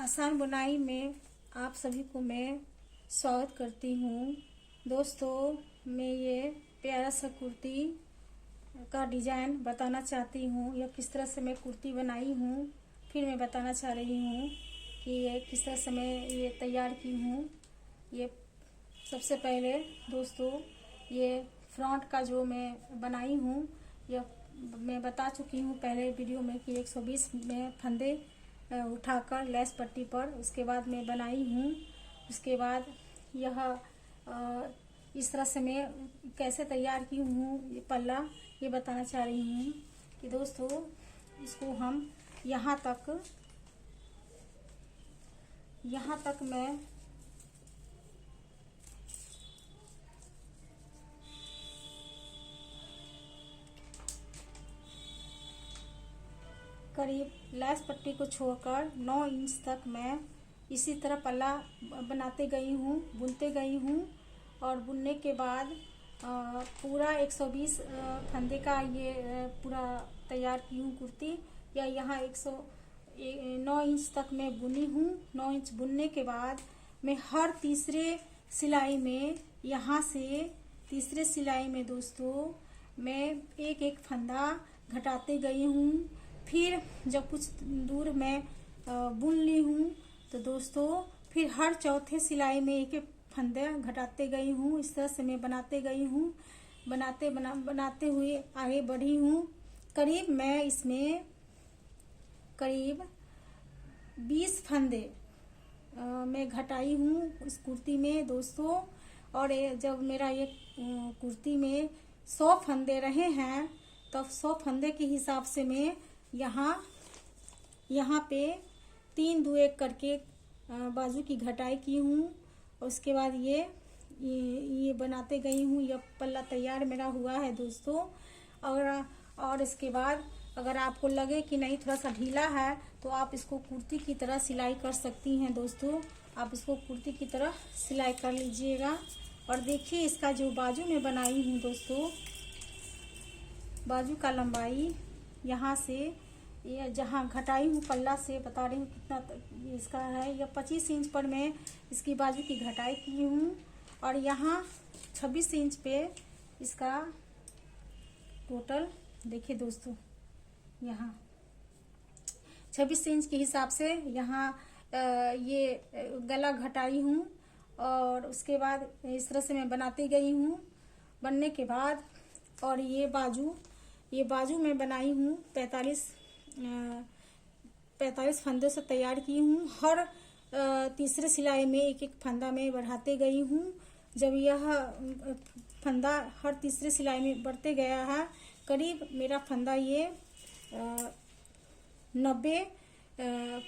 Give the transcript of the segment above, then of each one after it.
आसान बुनाई में आप सभी को मैं स्वागत करती हूँ। दोस्तों, मैं ये प्यारा सा कुर्ती का डिज़ाइन बताना चाहती हूँ। यह किस तरह से मैं कुर्ती बनाई हूँ, फिर मैं बताना चाह रही हूँ कि ये किस तरह से मैं ये तैयार की हूँ। ये सबसे पहले दोस्तों, ये फ्रंट का जो मैं बनाई हूँ, यह मैं बता चुकी हूँ पहले वीडियो में कि 120 में फंदे उठाकर लेस पट्टी पर उसके बाद मैं बनाई हूँ। उसके बाद यह इस तरह से मैं कैसे तैयार की हूँ ये पल्ला, ये बताना चाह रही हूँ कि दोस्तों इसको हम यहाँ तक मैं करीब लेस पट्टी को छोड़कर 9 इंच तक मैं इसी तरह पल्ला बनाते गई हूँ, बुनते गई हूँ। और बुनने के बाद पूरा 120 फंदे का ये पूरा तैयार की हूँ कुर्ती। या यहाँ 9 इंच तक मैं बुनी हूँ। 9 इंच बुनने के बाद मैं हर तीसरे सिलाई में, यहाँ से तीसरे सिलाई में दोस्तों मैं एक एक फंदा घटाते गई हूँ। फिर जब कुछ दूर मैं बुन ली हूँ तो दोस्तों फिर हर चौथे सिलाई में एक एक फंदे घटाते गई हूँ। इस तरह से मैं बनाते गई हूँ, बनाते हुए आगे बढ़ी हूँ। करीब मैं इसमें करीब 20 फंदे मैं घटाई हूँ इस कुर्ती में दोस्तों। और जब मेरा ये कुर्ती में 100 फंदे रहे हैं तब 100 फंदे के हिसाब से मैं यहाँ पे 3 2 1 करके बाजू की घटाई की हूँ। उसके बाद ये बनाते गई हूँ। यह पल्ला तैयार मेरा हुआ है दोस्तों। और इसके बाद अगर आपको लगे कि नहीं थोड़ा सा ढीला है तो आप इसको कुर्ती की तरह सिलाई कर सकती हैं दोस्तों। आप इसको कुर्ती की तरह सिलाई कर लीजिएगा। और देखिए इसका जो बाजू में बनाई हूँ दोस्तों, बाजू का लंबाई यहाँ से ये जहाँ घटाई हूँ पल्ला से बता रही हूँ कितना इसका है। यह 25 इंच पर मैं इसकी बाजू की घटाई की हूँ। और यहाँ 26 इंच पे इसका टोटल देखिए दोस्तों, यहाँ 26 इंच के हिसाब से यहाँ ये गला घटाई हूँ। और उसके बाद इस तरह से मैं बनाती गई हूँ। बनने के बाद और ये बाजू मैं बनाई हूँ 45 फंदों से तैयार की हूँ। हर तीसरे सिलाई में एक एक फंदा मैं बढ़ाते गई हूँ। जब यह फंदा हर तीसरे सिलाई में बढ़ते गया है, करीब मेरा फंदा ये 90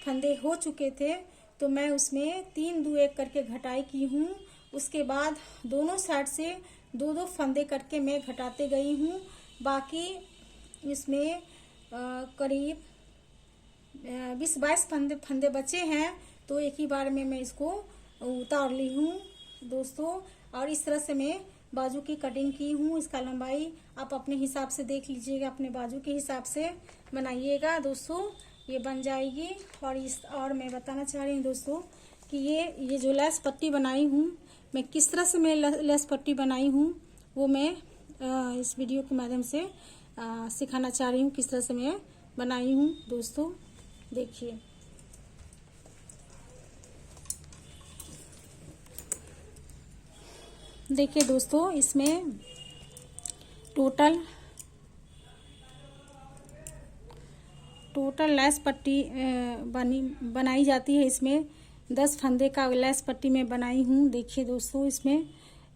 फंदे हो चुके थे तो मैं उसमें 3 2 1 करके घटाई की हूँ। उसके बाद दोनों साइड से 2 2 फंदे करके मैं घटाते गई हूँ। बाकी इसमें करीब 20 22 फंदे बचे हैं तो एक ही बार में मैं इसको उतार ली हूँ दोस्तों। और इस तरह से मैं बाजू की कटिंग की हूँ। इसका लंबाई आप अपने हिसाब से देख लीजिएगा, अपने बाजू के हिसाब से बनाइएगा दोस्तों, ये बन जाएगी। और मैं बताना चाह रही हूँ दोस्तों कि ये जो लेस पट्टी बनाई हूँ, मैं किस तरह से मैं लेस पट्टी बनाई हूँ वो मैं इस वीडियो के माध्यम से सिखाना चाह रही हूँ किस तरह से मैं बनाई हूँ दोस्तों। देखिए दोस्तों, इसमें टोटल लेस पट्टी बनाई जाती है। इसमें 10 फंदे का लेस पट्टी में बनाई हूँ। देखिए दोस्तों, इसमें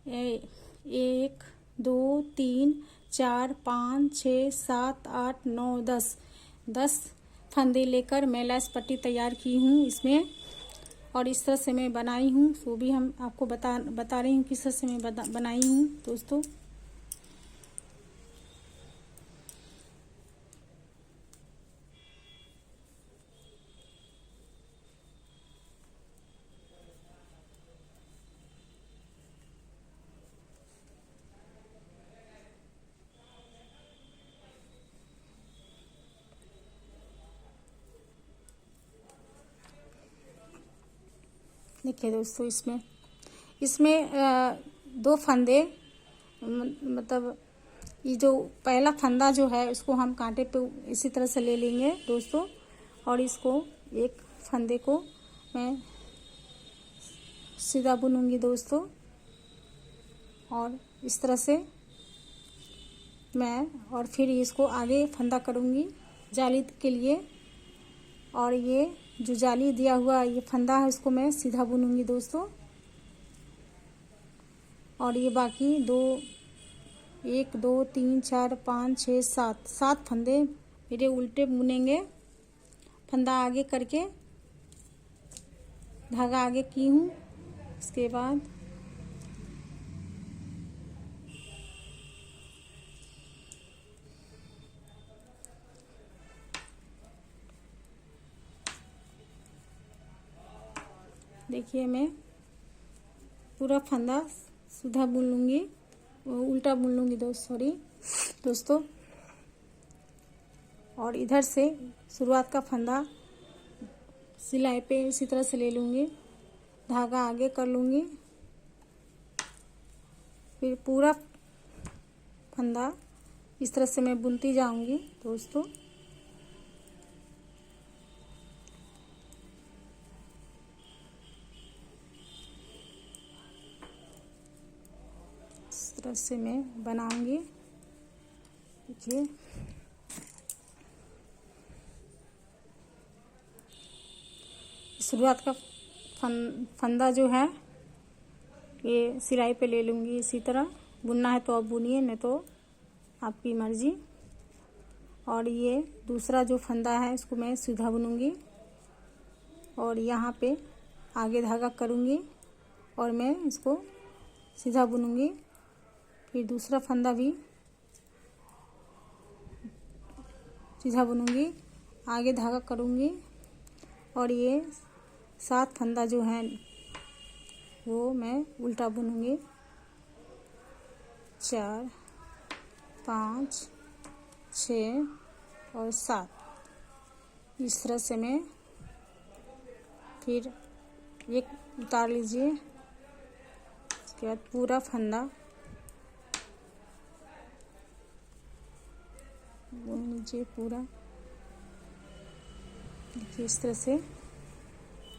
1 2 3 4 5 6 7 8 9 10 फंदे लेकर मैं लेस पट्टी तैयार की हूँ इसमें। और इस तरह से मैं बनाई हूँ, वो भी हम आपको बता रही हूँ किस तरह से मैं बनाई हूँ दोस्तों। देखिए दोस्तों, इसमें दो फंदे, मतलब ये जो पहला फंदा जो है उसको हम कांटे पे इसी तरह से ले लेंगे दोस्तों, और इसको एक फंदे को मैं सीधा बुनूंगी दोस्तों, और इस तरह से मैं, और फिर इसको आगे फंदा करूंगी जाली के लिए, और ये जो जाली दिया हुआ ये फंदा है उसको मैं सीधा बुनूंगी दोस्तों, और ये बाकी दो, 1 2 3 4 5 6 7 फंदे मेरे उल्टे बुनेंगे, फंदा आगे करके धागा आगे की हूँ। इसके बाद देखिए मैं पूरा फंदा सीधा बुन लूँगी, उल्टा बुन लूँगी दोस्तों, और इधर से शुरुआत का फंदा सिलाई पे इसी तरह से ले लूँगी, धागा आगे कर लूँगी, फिर पूरा फंदा इस तरह से मैं बुनती जाऊँगी दोस्तों। इस तरह से मैं बनाऊँगी। देखिए शुरुआत का फंदा जो है ये सिलाई पे ले लूँगी, इसी तरह बुनना है तो आप बुनिए, नहीं तो आपकी मर्जी। और ये दूसरा जो फंदा है इसको मैं सीधा बुनूंगी, और यहाँ पे आगे धागा करूँगी और मैं इसको सीधा बुनूंगी, फिर दूसरा फंदा भी सीधा बुनूंगी, आगे धागा करूँगी, और ये 7 फंदा जो है वो मैं उल्टा बुनूंगी, 4 5 6 और 7। इस तरह से मैं फिर एक उतार लीजिए, उसके बाद पूरा फंदा बुन लीजिए पूरा। देखिए इस तरह से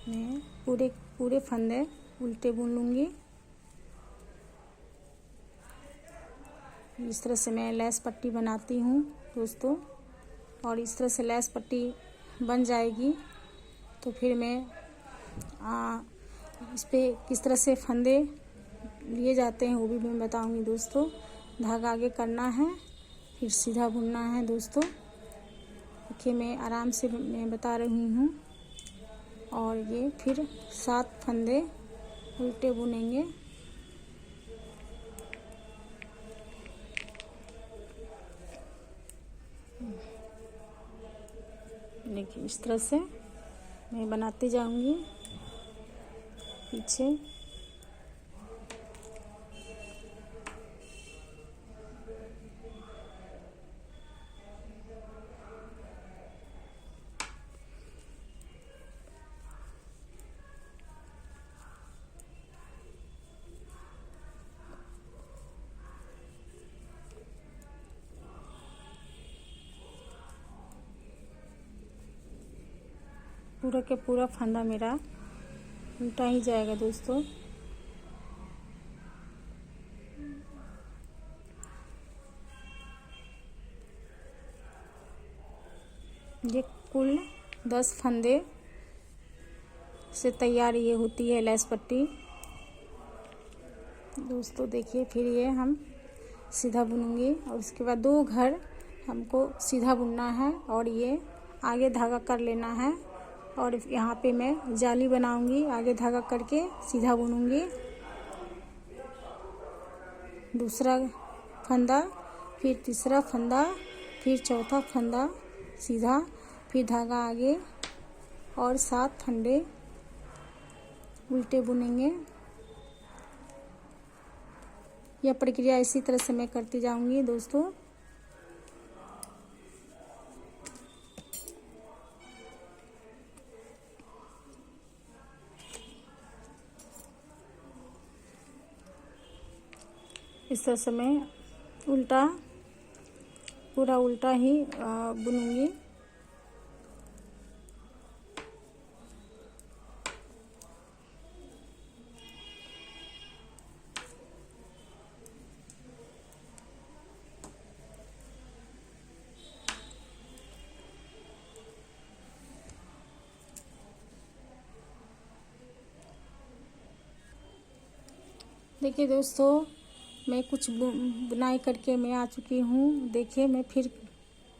मैं पूरे फंदे उल्टे बुन लूँगी। इस तरह से मैं लेस पट्टी बनाती हूँ दोस्तों, और इस तरह से लेस पट्टी बन जाएगी तो फिर मैं इस पे किस तरह से फंदे लिए जाते हैं वो भी मैं बताऊँगी दोस्तों। धागा आगे करना है, फिर सीधा बुनना है दोस्तों। देखिए मैं आराम से मैं बता रही हूँ, और ये फिर 7 फंदे उल्टे बुनेंगे। देखिए इस तरह से मैं बनाती जाऊंगी पीछे। पूरा के पूरा फंदा मेरा उल्टा ही जाएगा दोस्तों। ये कुल 10 फंदे से तैयार ये होती है लेस पट्टी दोस्तों। देखिए फिर ये हम सीधा बुनूंगी, और उसके बाद 2 घर हमको सीधा बुनना है, और ये आगे धागा कर लेना है, और यहाँ पे मैं जाली बनाऊंगी, आगे धागा करके सीधा बुनूंगी। दूसरा फंदा, फिर तीसरा फंदा, फिर चौथा फंदा सीधा, फिर धागा आगे, और 7 फंदे उल्टे बुनेंगे। यह प्रक्रिया इसी तरह से मैं करती जाऊंगी दोस्तों। इस तरह से मैं उल्टा पूरा उल्टा ही बुनूंगी। देखिए दोस्तों, मैं कुछ बुनाई करके मैं आ चुकी हूँ। देखिए मैं फिर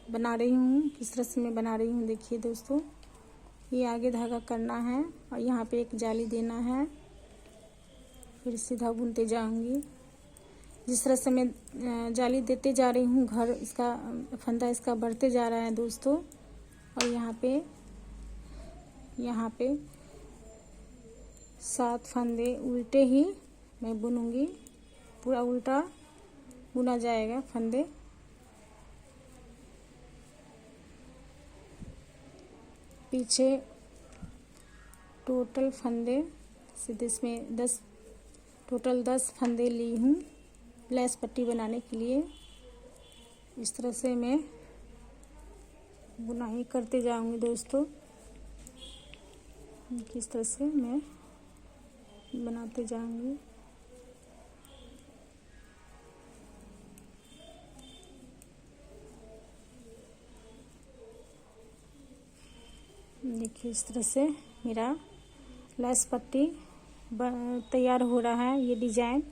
बना रही हूँ, किस तरह से मैं बना रही हूँ। देखिए दोस्तों, ये आगे धागा करना है और यहाँ पे एक जाली देना है, फिर सीधा बुनते जाऊँगी। जिस तरह से मैं जाली देते जा रही हूँ, घर इसका फंदा इसका बढ़ते जा रहा है दोस्तों। और यहाँ पे 7 फंदे उल्टे ही मैं बुनूंगी। पूरा उल्टा बुना जाएगा फंदे। पीछे टोटल फंदे सीधे इसमें 10 फंदे ली हूँ लेस पट्टी बनाने के लिए। इस तरह से मैं बुनाई करते जाऊंगी दोस्तों। किस तरह से मैं बनाते जाऊंगी। देखिए इस तरह से मेरा लेस पट्टी तैयार हो रहा है। ये डिजाइन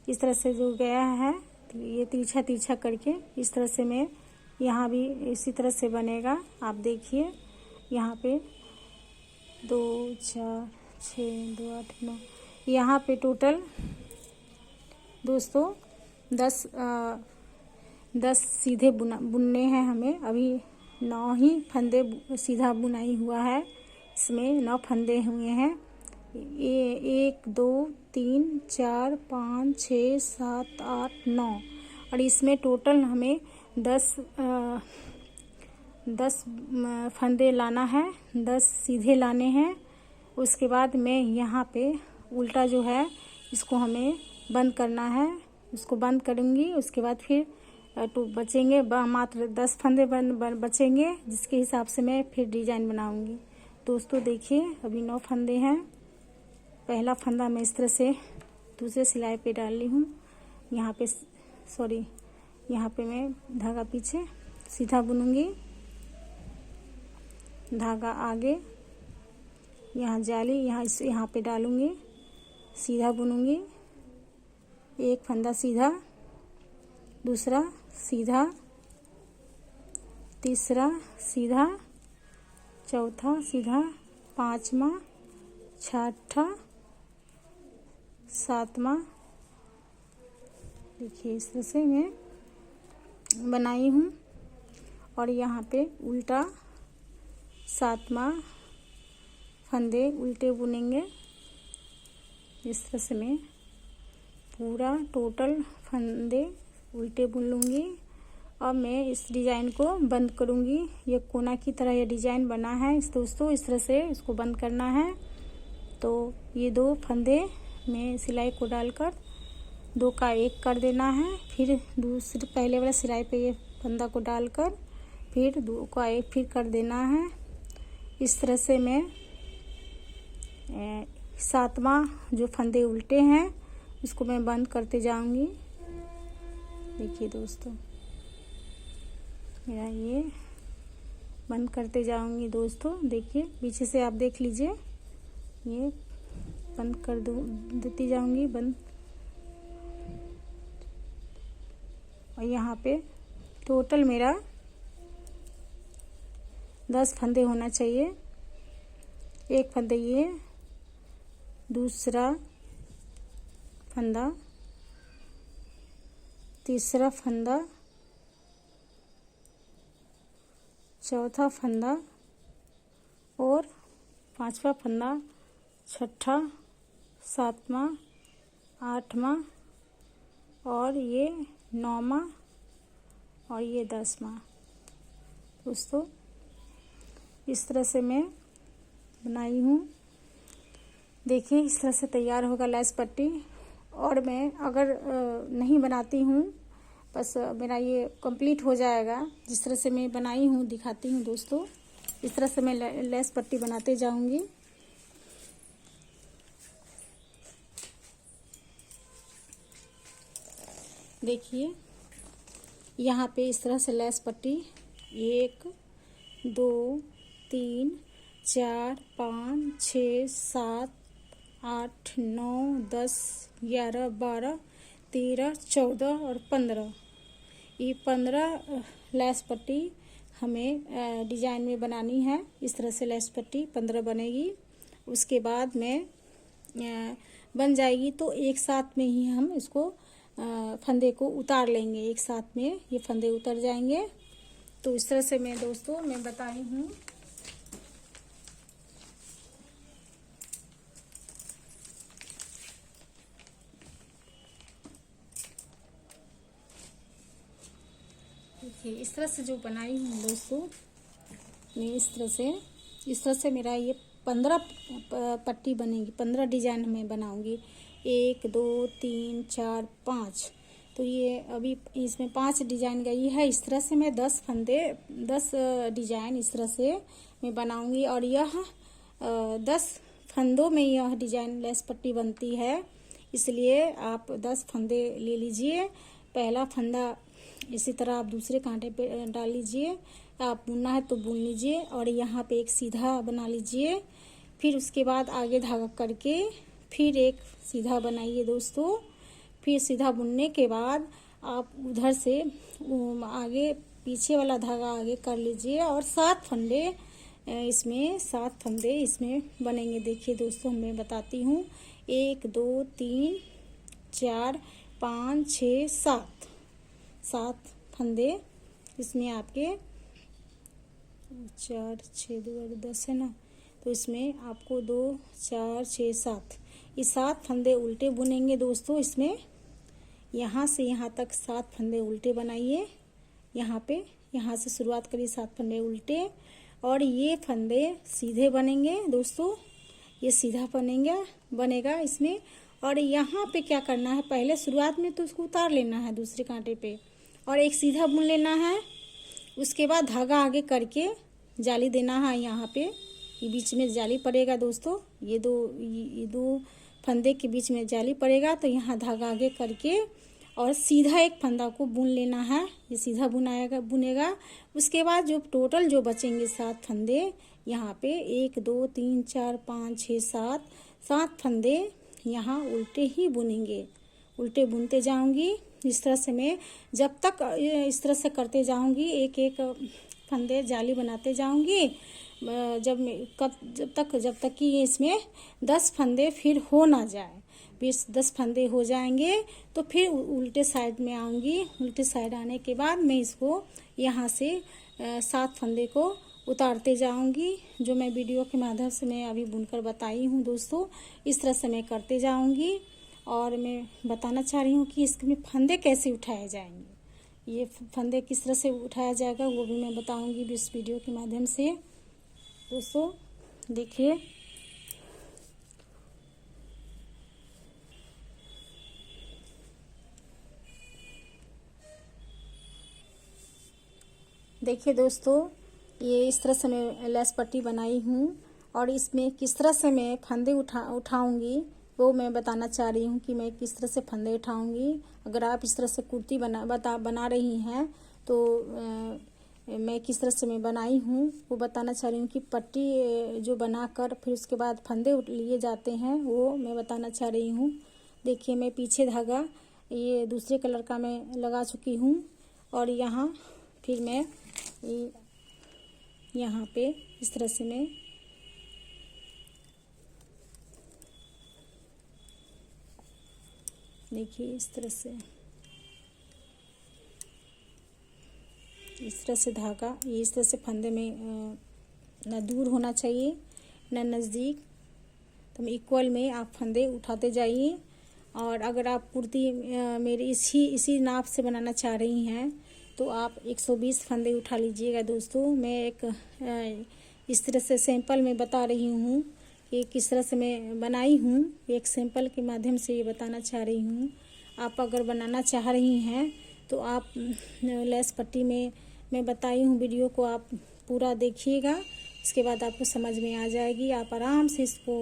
इस तरह से जो गया है, ये तिरछा तिरछा करके इस तरह से मैं यहाँ भी इसी तरह से बनेगा। आप देखिए यहाँ पे 2 4 6 2 8 9, यहाँ पे टोटल दोस्तों 10 सीधे बुनने हैं हमें। अभी 9 ही फंदे सीधा बुनाई हुआ है। इसमें 9 फंदे हुए हैं। 1 2 3 4 5 6 7 8 9 और इसमें टोटल हमें 10 फंदे लाना है, 10 सीधे लाने हैं। उसके बाद मैं यहाँ पे उल्टा जो है इसको हमें बंद करना है। इसको बंद करूँगी। उसके बाद फिर तो बचेंगे मात्र 10 फंदे बचेंगे, जिसके हिसाब से मैं फिर डिजाइन बनाऊंगी। दोस्तों देखिए अभी 9 फंदे हैं। पहला फंदा मैं इस तरह से दूसरे सिलाई पे डाल ली हूँ। यहाँ पे मैं धागा पीछे सीधा बुनूंगी, धागा आगे, यहाँ जाली यहाँ पे डालूंगी, सीधा बुनूंगी। एक फंदा सीधा, दूसरा सीधा, तीसरा सीधा, चौथा सीधा, पांचवा, छठा, सातवां। देखिए इस तरह से मैं बनाई हूँ। और यहाँ पे उल्टा 7वां फंदे उल्टे बुनेंगे। इस तरह से मैं पूरा टोटल फंदे उल्टे बुन लूँगी। अब मैं इस डिज़ाइन को बंद करूँगी। ये कोना की तरह ये डिज़ाइन बना है दोस्तों, इस तरह से इसको बंद करना है। तो ये 2 फंदे में सिलाई को डालकर 2 का 1 कर देना है। फिर दूसरे पहले वाला सिलाई पे ये फंदा को डालकर फिर 2 का 1 फिर कर देना है। इस तरह से मैं 7वां जो फंदे उल्टे हैं इसको मैं बंद करते जाऊंगी। देखिए दोस्तों मेरा ये बंद करते जाऊंगी दोस्तों। देखिए पीछे से आप देख लीजिए, ये बंद कर देती जाऊंगी बंद। और यहाँ पे टोटल मेरा 10 फंदे होना चाहिए। एक फंदे ये, दूसरा फंदा, तीसरा फंदा, चौथा फंदा और 5वां फंदा, 6ठा, 7वां, 8वां और ये 9वां और ये 10वां। दोस्तों इस तरह से मैं बनाई हूँ। देखिए इस तरह से तैयार होगा लेस पट्टी। और मैं अगर नहीं बनाती हूँ, बस मेरा ये कंप्लीट हो जाएगा। जिस तरह से मैं बनाई हूँ दिखाती हूँ दोस्तों। इस तरह से मैं लेस पट्टी बनाते जाऊँगी। देखिए यहाँ पे इस तरह से लेस पट्टी 1 2 3 4 5 6 7 8 9 10 11 12 13 14 और 15, ये 15 लेस पट्टी हमें डिजाइन में बनानी है। इस तरह से लेस पट्टी 15 बनेगी। उसके बाद में बन जाएगी तो एक साथ में ही हम इसको फंदे को उतार लेंगे। एक साथ में ये फंदे उतर जाएंगे। तो इस तरह से मैं दोस्तों मैं बताई हूँ। देखिए इस तरह से जो बनाई हूँ दोस्तों मैं, इस तरह से मेरा ये 15 पट्टी बनेगी। 15 डिजाइन मैं बनाऊंगी। 1 2 3 4 5, तो ये अभी इसमें 5 डिजाइन गई है। इस तरह से मैं 10 फंदे 10 डिजाइन इस तरह से मैं बनाऊंगी। और यह 10 फंदों में यह डिजाइन लेस पट्टी बनती है। इसलिए आप 10 फंदे ले लीजिए। पहला फंदा इसी तरह आप दूसरे कांटे पे डाल लीजिए। आप बुनना है तो बुन लीजिए और यहाँ पे एक सीधा बना लीजिए। फिर उसके बाद आगे धागा करके फिर एक सीधा बनाइए दोस्तों। फिर सीधा बुनने के बाद आप उधर से आगे पीछे वाला धागा आगे कर लीजिए और 7 फंदे इसमें बनेंगे। देखिए दोस्तों मैं बताती हूँ। 1 2 3 4 5 6 7 फंदे इसमें आपके 4 6 2 10 है ना। तो इसमें आपको 2 4 6 7 ये 7 फंदे उल्टे बुनेंगे दोस्तों। इसमें यहाँ से यहाँ तक 7 फंदे उल्टे बनाइए। यहाँ से शुरुआत करिए 7 फंदे उल्टे और ये फंदे सीधे बनेंगे दोस्तों। ये सीधा बनेगा इसमें। और यहाँ पे क्या करना है, पहले शुरुआत में तो उसको उतार लेना है दूसरे कांटे पे और एक सीधा बुन लेना है। उसके बाद धागा आगे करके जाली देना है। यहाँ पे ये बीच में जाली पड़ेगा दोस्तों। ये दो फंदे के बीच में जाली पड़ेगा। तो यहाँ धागा आगे करके और सीधा एक फंदा को बुन लेना है। ये सीधा बुनेगा। उसके बाद जो टोटल जो बचेंगे 7 फंदे, यहाँ पे 1 2 3 4 5 6 7 फंदे यहाँ उल्टे ही बुनेंगे। उल्टे बुनते जाऊंगी। इस तरह से मैं जब तक इस तरह से करते जाऊंगी, एक एक फंदे जाली बनाते जाऊंगी। जब तक कि इसमें 10 फंदे फिर हो ना जाए। 10 फंदे हो जाएंगे तो फिर उल्टे साइड में आऊंगी। उल्टे साइड आने के बाद मैं इसको यहाँ से 7 फंदे को उतारते जाऊंगी। जो मैं वीडियो के माध्यम से मैं अभी बुनकर बताई हूँ दोस्तों, इस तरह से मैं करते जाऊंगी। और मैं बताना चाह रही हूँ कि इसमें फंदे कैसे उठाए जाएंगे। ये फंदे किस तरह से उठाया जाएगा वो भी मैं बताऊंगी इस वीडियो के माध्यम से दोस्तों। देखिए दोस्तों, ये इस तरह से मैं लेस पट्टी बनाई हूँ और इसमें किस तरह से मैं फंदे उठाऊंगी वो मैं बताना चाह रही हूँ कि मैं किस तरह से फंदे उठाऊंगी। अगर आप इस तरह से कुर्ती बना रही हैं तो मैं किस तरह से मैं बनाई हूँ वो बताना चाह रही हूँ। कि पट्टी जो बनाकर फिर उसके बाद फंदे लिए जाते हैं वो मैं बताना चाह रही हूँ। देखिए मैं पीछे धागा ये दूसरे कलर का मैं लगा चुकी हूँ और यहाँ फिर मैं यहाँ पे इस तरह से मैं देखिए इस तरह से धागा ये इस तरह से फंदे में ना दूर होना चाहिए ना नज़दीक। तो इक्वल में आप फंदे उठाते जाइए। और अगर आप कुर्ती मेरी इसी नाप से बनाना चाह रही हैं तो आप 120 फंदे उठा लीजिएगा दोस्तों। मैं एक इस तरह से सैंपल में बता रही हूँ ये किस तरह से मैं बनाई हूँ, एक सैंपल के माध्यम से ये बताना चाह रही हूँ। आप अगर बनाना चाह रही हैं तो आप लेस पट्टी में मैं बताई हूँ वीडियो को आप पूरा देखिएगा। इसके बाद आपको समझ में आ जाएगी। आप आराम से इसको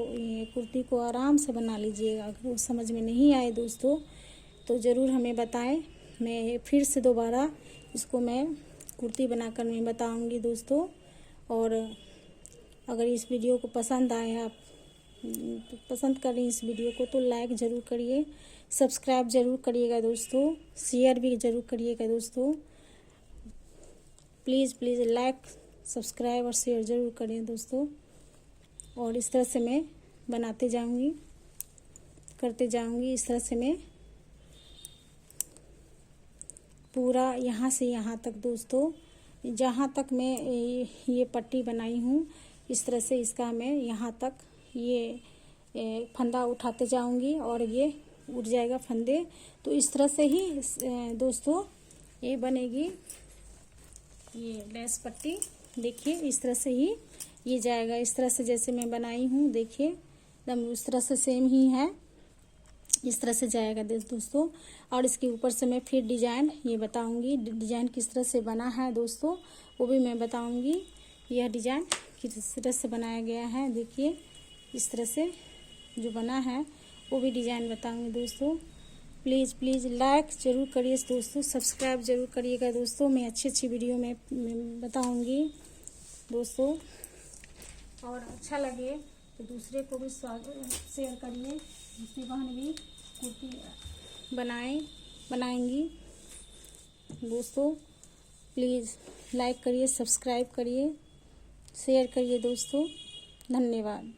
कुर्ती को आराम से बना लीजिएगा। अगर वो समझ में नहीं आए दोस्तों तो ज़रूर हमें बताएं। मैं फिर से दोबारा इसको मैं कुर्ती बनाकर मैं बताऊंगी दोस्तों। और अगर इस वीडियो को पसंद आए, आप पसंद करें इस वीडियो को, तो लाइक ज़रूर करिए, सब्सक्राइब ज़रूर करिएगा दोस्तों, शेयर भी ज़रूर करिएगा दोस्तों। प्लीज़ प्लीज़ लाइक, सब्सक्राइब और शेयर ज़रूर करें दोस्तों। और इस तरह से मैं बनाते जाऊंगी, करते जाऊंगी। इस तरह से मैं पूरा यहाँ से यहाँ तक दोस्तों, जहाँ तक मैं ये पट्टी बनाई हूँ, इस तरह से इसका मैं यहाँ तक ये फंदा उठाते जाऊंगी और ये उठ जाएगा फंदे। तो इस तरह से ही दोस्तों ये बनेगी ये लेस पट्टी। देखिए इस तरह से ही ये जाएगा, इस तरह से जैसे मैं बनाई हूँ। देखिए एकदम उस तरह से सेम ही है, इस तरह से जाएगा दोस्तों। और इसके ऊपर से मैं फिर डिजाइन ये बताऊंगी, डिजाइन किस तरह से बना है दोस्तों वो भी मैं बताऊंगी। यह डिजाइन किस तरह से बनाया गया है, देखिए इस तरह से जो बना है वो भी डिजाइन बताऊंगी दोस्तों। प्लीज़ प्लीज़ लाइक ज़रूर करिए दोस्तों, सब्सक्राइब ज़रूर करिएगा दोस्तों। मैं अच्छी अच्छी वीडियो में बताऊंगी दोस्तों। और अच्छा लगे तो दूसरे को भी शेयर करिए, दूसरी बहन भी कुर्ती बनाएंगी दोस्तों। प्लीज़ लाइक करिए, सब्सक्राइब करिए, शेयर करिए दोस्तों। धन्यवाद।